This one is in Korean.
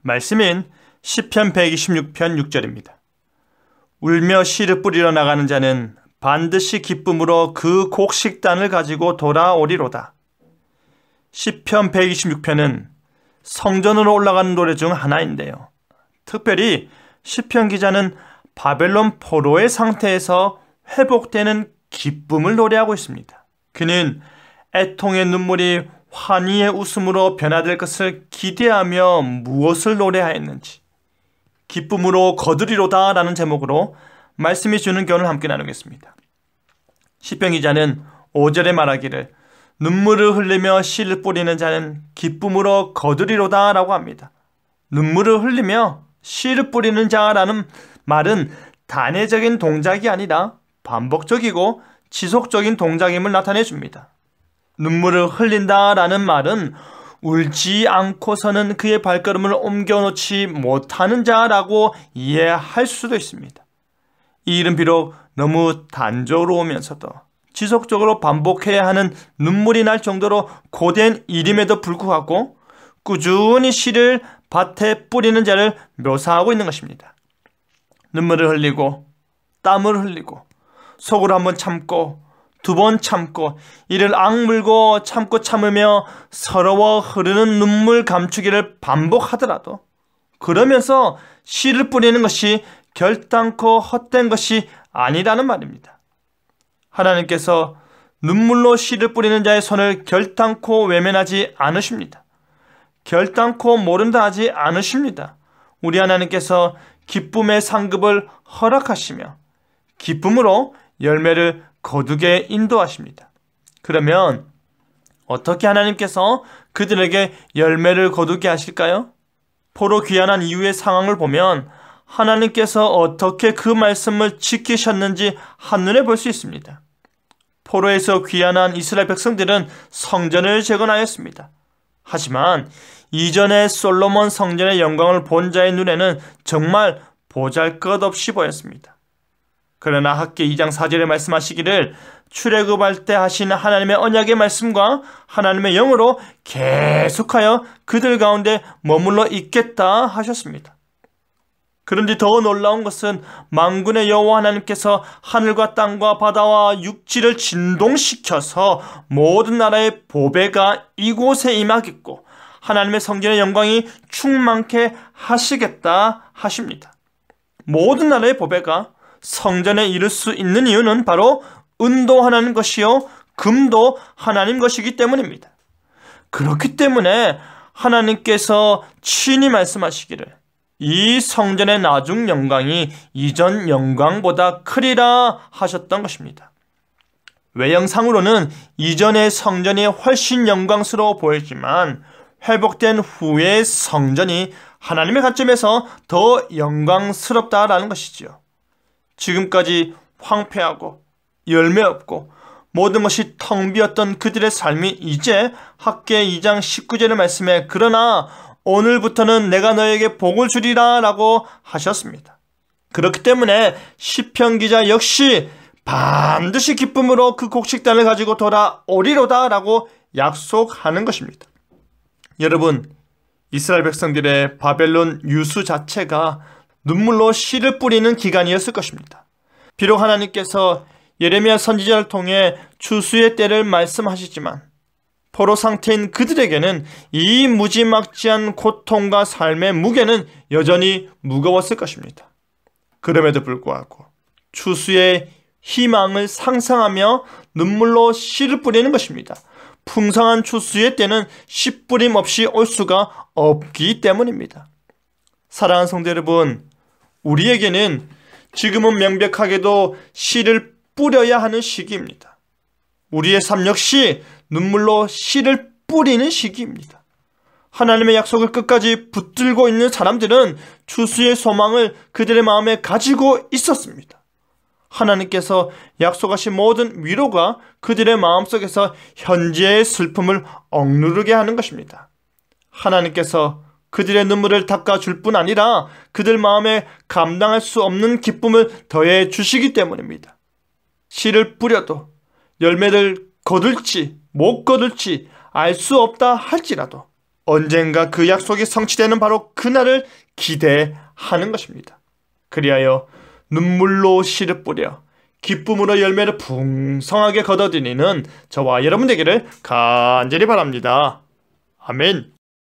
말씀인 시편 126편 6절입니다. 울며 씨를 뿌리러 나가는 자는 반드시 기쁨으로 그 곡식단을 가지고 돌아오리로다. 시편 126편은 성전으로 올라가는 노래 중 하나인데요. 특별히 시편 기자는 바벨론 포로의 상태에서 회복되는 기쁨을 노래하고 있습니다. 그는 애통의 눈물이 환희의 웃음으로 변화될 것을 기대하며 무엇을 노래하였는지 기쁨으로 거두리로다 라는 제목으로 말씀이 주는 교훈을 함께 나누겠습니다. 시편 기자는 5절에 말하기를 눈물을 흘리며 씨를 뿌리는 자는 기쁨으로 거두리로다 라고 합니다. 눈물을 흘리며 씨를 뿌리는 자라는 말은 단회적인 동작이 아니라 반복적이고 지속적인 동작임을 나타내 줍니다. 눈물을 흘린다라는 말은 울지 않고서는 그의 발걸음을 옮겨놓지 못하는 자라고 이해할 수도 있습니다. 이 일은 비록 너무 단조로우면서도 지속적으로 반복해야 하는 눈물이 날 정도로 고된 일임에도 불구하고 꾸준히 씨를 밭에 뿌리는 자를 묘사하고 있는 것입니다. 눈물을 흘리고 땀을 흘리고 속으로 한번 참고 두 번 참고 이를 악물고 참고 참으며 서러워 흐르는 눈물 감추기를 반복하더라도 그러면서 씨를 뿌리는 것이 결단코 헛된 것이 아니라는 말입니다. 하나님께서 눈물로 씨를 뿌리는 자의 손을 결단코 외면하지 않으십니다. 결단코 모른다 하지 않으십니다. 우리 하나님께서 기쁨의 상급을 허락하시며 기쁨으로 열매를 거두게 인도하십니다. 그러면 어떻게 하나님께서 그들에게 열매를 거두게 하실까요? 포로 귀환한 이후의 상황을 보면 하나님께서 어떻게 그 말씀을 지키셨는지 한눈에 볼 수 있습니다. 포로에서 귀환한 이스라엘 백성들은 성전을 재건하였습니다. 하지만 이전에 솔로몬 성전의 영광을 본 자의 눈에는 정말 보잘것없이 보였습니다. 그러나 학개 2장 4절에 말씀하시기를 출애굽할 때 하신 하나님의 언약의 말씀과 하나님의 영으로 계속하여 그들 가운데 머물러 있겠다 하셨습니다. 그런데 더 놀라운 것은 만군의 여호와 하나님께서 하늘과 땅과 바다와 육지를 진동시켜서 모든 나라의 보배가 이곳에 임하겠고 하나님의 성전의 영광이 충만케 하시겠다 하십니다. 모든 나라의 보배가 성전에 이를 수 있는 이유는 바로 은도 하나님 것이요 금도 하나님 것이기 때문입니다. 그렇기 때문에 하나님께서 친히 말씀하시기를 이 성전의 나중 영광이 이전 영광보다 크리라 하셨던 것입니다. 외형상으로는 이전의 성전이 훨씬 영광스러워 보이지만 회복된 후의 성전이 하나님의 관점에서 더 영광스럽다라는 것이지요. 지금까지 황폐하고 열매 없고 모든 것이 텅 비었던 그들의 삶이 이제 학개 2장 19절의 말씀에 그러나 오늘부터는 내가 너에게 복을 주리라 라고 하셨습니다. 그렇기 때문에 시편 기자 역시 반드시 기쁨으로 그 곡식단을 가지고 돌아오리로다 라고 약속하는 것입니다. 여러분, 이스라엘 백성들의 바벨론 유수 자체가 눈물로 씨를 뿌리는 기간이었을 것입니다. 비록 하나님께서 예레미야 선지자를 통해 추수의 때를 말씀하시지만 포로 상태인 그들에게는 이 무지막지한 고통과 삶의 무게는 여전히 무거웠을 것입니다. 그럼에도 불구하고 추수의 희망을 상상하며 눈물로 씨를 뿌리는 것입니다. 풍성한 추수의 때는 씨 뿌림 없이 올 수가 없기 때문입니다. 사랑하는 성도 여러분, 우리에게는 지금은 명백하게도 씨를 뿌려야 하는 시기입니다. 우리의 삶 역시 눈물로 씨를 뿌리는 시기입니다. 하나님의 약속을 끝까지 붙들고 있는 사람들은 추수의 소망을 그들의 마음에 가지고 있었습니다. 하나님께서 약속하신 모든 위로가 그들의 마음속에서 현재의 슬픔을 억누르게 하는 것입니다. 하나님께서 그들의 눈물을 닦아줄 뿐 아니라 그들 마음에 감당할 수 없는 기쁨을 더해 주시기 때문입니다. 씨를 뿌려도 열매를 거둘지 못 거둘지 알 수 없다 할지라도 언젠가 그 약속이 성취되는 바로 그날을 기대하는 것입니다. 그리하여 눈물로 씨를 뿌려 기쁨으로 열매를 풍성하게 거둬들이는 저와 여러분 되기를 간절히 바랍니다. 아멘.